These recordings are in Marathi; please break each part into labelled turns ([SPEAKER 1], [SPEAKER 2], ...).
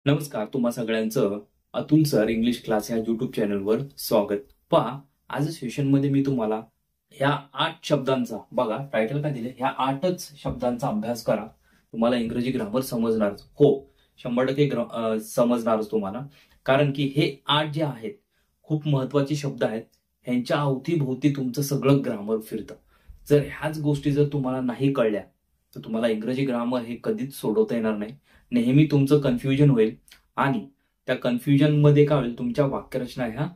[SPEAKER 1] नमस्कार, तुम्हा सगळ्यांचं अतुल सर इंग्लिश क्लास या युट्यूब चॅनलवर स्वागत. पहा, आज सेशनमध्ये मी तुम्हाला ह्या 8 शब्दांचा, बघा टायटल काय दिले, ह्या 8च शब्दांचा अभ्यास करा. तुम्हाला इंग्रजी ग्रामर समजणारच. हो, 100% समजणारच तुम्हाला. कारण की हे 8 जे आहेत खूप महत्वाचे शब्द आहेत. ह्यांच्या अवतीभोवती तुमचं सगळं ग्रामर फिरतं. जर ह्याच गोष्टी जर तुम्हाला नाही कळल्या तर तुम्हाला इंग्रजी ग्रामर हे कधीच सोडवता येणार नाही. नेहमी तुमचं कन्फ्युजन होईल आणि त्या कन्फ्युजन मध्ये काय होईल, तुमच्या वाक्यरचना ह्या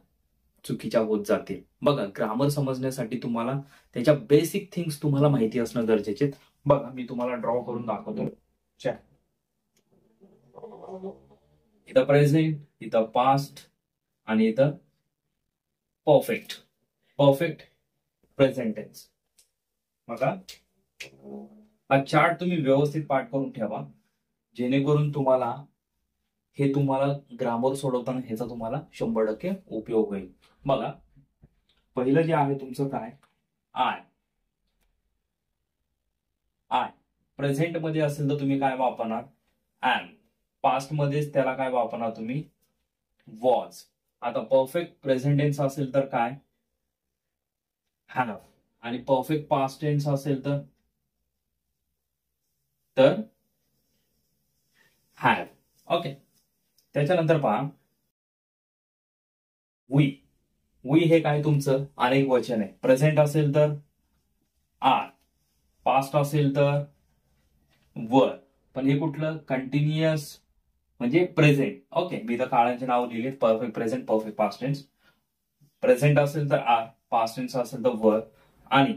[SPEAKER 1] चुकीच्या होत जातील. बघा, ग्रामर समजण्यासाठी तुम्हाला त्याच्या बेसिक थिंग्स तुम्हाला माहिती असणं गरजेचे. बघा, मी तुम्हाला ड्रॉ करून दाखवतो. इथं प्रेझेंट, इथं पास्ट आणि इथं परफेक्ट प्रेझेंट टेन्स. बघा, हा चार्ट तुम्ही व्यवस्थित पाठ करून ठेवा, जेणेकरून तुम्हाला ग्रामर सोडवताना ह्याचा तुम्हाला 100% उपयोग होईल. बघा, पहिलं जे आहे तुमचं काय, आय. प्रेझेंट मध्ये असेल तर तुम्ही काय वापरणार, एम. पास्ट मध्येच त्याला काय वापरणार तुम्ही, वॉज. आता परफेक्ट प्रेझेंट टेन्स असेल तर काय, हॅव. आणि परफेक्ट पास्ट टेन्स असेल तर हॅव. ओके, त्याच्यानंतर पहा, वी हे काय तुमचं अनेक वचन आहे. प्रेझेंट असेल तर आर, पास्ट असेल तर वर, पण हे कुठलं, कंटिन्युअस म्हणजे प्रेझेंट. ओके, मी तर काळांचे नाव लिहिले, perfect present, perfect past tense. Present असेल तर आर, पास्ट टेन्स असेल तर वर, आणि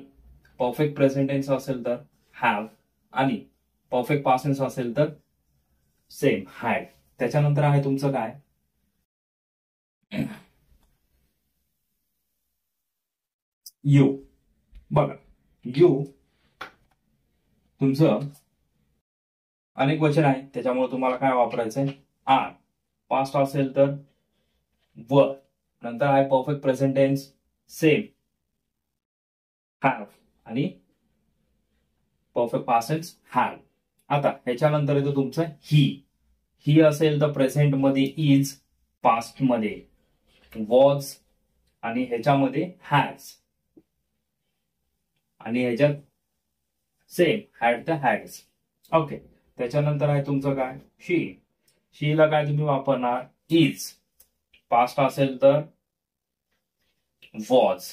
[SPEAKER 1] परफेक्ट प्रेझेंट टेन्स असेल तर हॅव, आणि परफेक्ट पास्ट टेन्स असेल तर सेम, हॅड. त्याच्यानंतर आहे तुमचं काय, यू. बघा, यू तुमचं अनेक वचन आहे, त्याच्यामुळे तुम्हाला काय वापरायचंय, आर. पास्ट असेल तर वर, नंतर आहे perfect present tense same, have, आणि परफेक्ट पास्ट टेन्स हॅव. आता ह्याच्यानंतर येतो तुमचं ही असेल तर प्रेझेंट मध्ये इज, पास्ट मध्ये वॉज, आणि ह्याच्यामध्ये हॅज, आणि ह्याच्यात सेम, हॅड तर हॅड्स. ओके, त्याच्यानंतर आहे तुमचं काय, शीला काय तुम्ही वापरणार, इज. पास्ट असेल तर वॉज,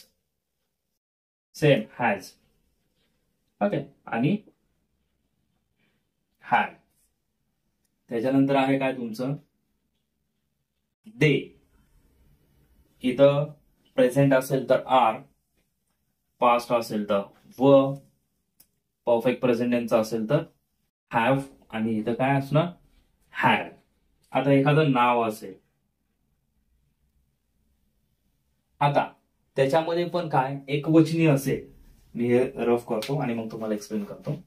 [SPEAKER 1] सेम, हॅज. ओके, आणि हॅड. त्याच्यानंतर आहे काय तुमचं, दे. इथं प्रेझेंट असेल तर आर, पास्ट असेल तर व, परफेक्ट प्रेझेंट टेन्स असेल तर हॅव, आणि इथं काय असणार, हॅड. आता एखादं नाव असेल, आता त्याच्यामध्ये पण काय एकवचनी असेल, मी हे रफ करतो आणि मग तुम्हाला एक्सप्लेन करतो.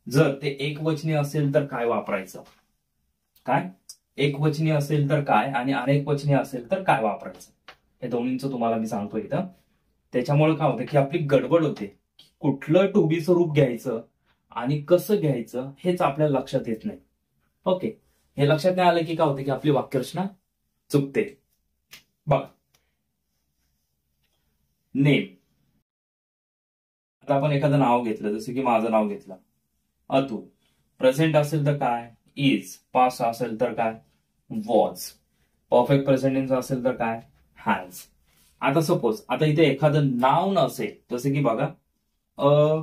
[SPEAKER 1] जर ते एकवचनी असेल तर काय वापरायचं, काय एकवचनी असेल तर काय, आणि अनेक वचनी असेल तर काय वापरायचं, हे दोन्हींचं तुम्हाला मी सांगतो इथं. त्याच्यामुळे काय होतं की आपली गडबड होते, कुठलं टू बी स्वरूप घ्यायचं आणि कसं घ्यायचं हेच आपल्याला लक्षात येत नाही. ओके, हे लक्षात नाही आलं की काय होतं की आपली वाक्यरचना चुकते. बघा, नेम. आता आपण एखादं नाव घेतलं, जसं की माझं नाव घेतलं अतुल. प्रेझेंट असेल तर काय, इज. पास्ट असेल तर काय, वॉज. परफेक्ट प्रेझेंट टेन्स असेल तर काय, हॅज. आता सपोज आता इथे एखादं नाव नसेल, जसं की बघा, अ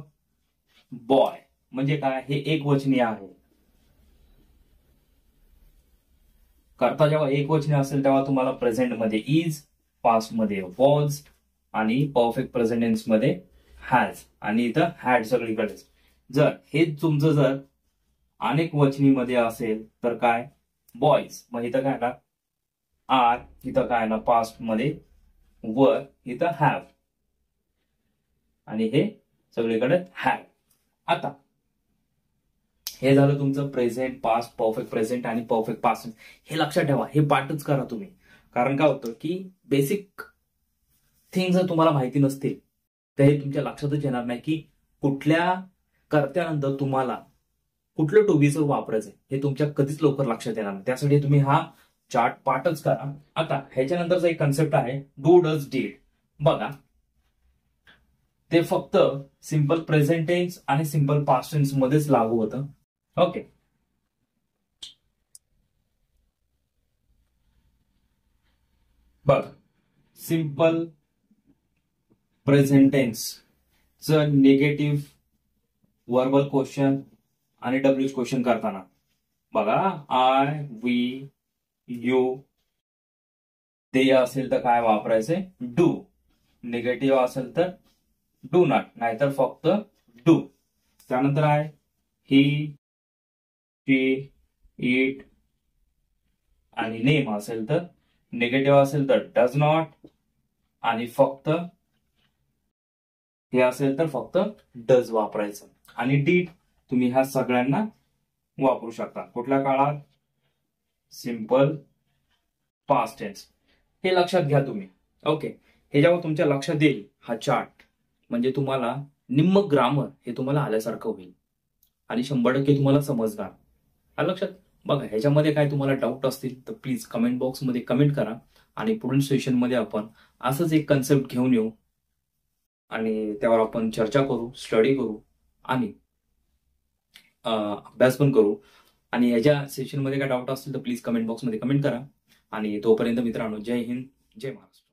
[SPEAKER 1] बॉय, म्हणजे काय, हे एक वचनी आहे. करता जेव्हा एक वचनी असेल तेव्हा तुम्हाला प्रेझेंट मध्ये इज, पास्ट मध्ये वॉज, आणि परफेक्ट प्रेझेंट टेन्स मध्ये हॅज, आणि इथं हॅड सगळीकडे. जर हे तुमचं जर अनेक वचनी मध्ये असेल तर काय, बॉयज. मग इथं काय ना आर, इथं काय ना पास्ट मध्ये वर, इथं हॅव, आणि हे सगळीकडे हॅव. आता हे झालं तुमचं प्रेझेंट, पास्ट, परफेक्ट प्रेझेंट आणि परफेक्ट पास्ट. हे लक्षात ठेवा, हे पाठच करा तुम्ही. कारण काय होतं की बेसिक थिंग जर तुम्हाला माहिती नसतील तर हे तुमच्या लक्षातच येणार नाही की कुठल्या कर्त्यानंतर तुम्हाला कुठलं टू बीचं वापरायचं हे तुमच्या कधीच लवकर लक्षात येणार नाही. त्यासाठी तुम्ही हा चार्ट पाठच करा. आता ह्याच्यानंतरचा एक कन्सेप्ट आहे डू डज डीड. बघा, ते फक्त सिंपल प्रेझेंट टेन्स आणि सिंपल पास्ट टेन्स मध्येच लागू होतं. ओके, बघा, सिंपल प्रेझेंट टेन्स च निगेटिव्ह वर्बल क्वेश्चन आणि डब्ल्यूच क्वेश्चन करताना बघा, आय, वी, यू, ते असेल तर काय वापरायचे, डू. निगेटिव्ह असेल तर डू नॉट, नाहीतर फक्त डू. त्यानंतर आहे ही, शी, इट आणि नेम असेल तर निगेटिव्ह असेल तर डज नॉट, आणि फक्त हे असेल तर फक्त डज वापरायचं. आणि डीड तुम्ही ह्या सगळ्यांना वापरू शकता. कुठल्या काळात, सिंपल पास्ट टेन्स. हे लक्षात घ्या तुम्ही. ओके, हे जेव्हा तुमच्या लक्षात येईल हा चार्ट, म्हणजे तुम्हाला निम्म ग्रामर हे तुम्हाला आल्यासारखं होईल आणि 100% तुम्हाला समजणार. आलं लक्षात. बघा, ह्याच्यामध्ये काय तुम्हाला डाऊट असतील तर प्लीज कमेंट बॉक्समध्ये कमेंट करा आणि पुढील सेशनमध्ये आपण असंच एक कन्सेप्ट घेऊन येऊ आणि त्यावर आपण चर्चा करू, स्टडी करू आणि अभ्यास पण करू. आणि ह्याच्या सेशनमध्ये काय डाऊट असतील तर प्लीज कमेंट बॉक्समध्ये कमेंट करा. आणि तोपर्यंत मित्रांनो, जय हिंद, जय महाराष्ट्र.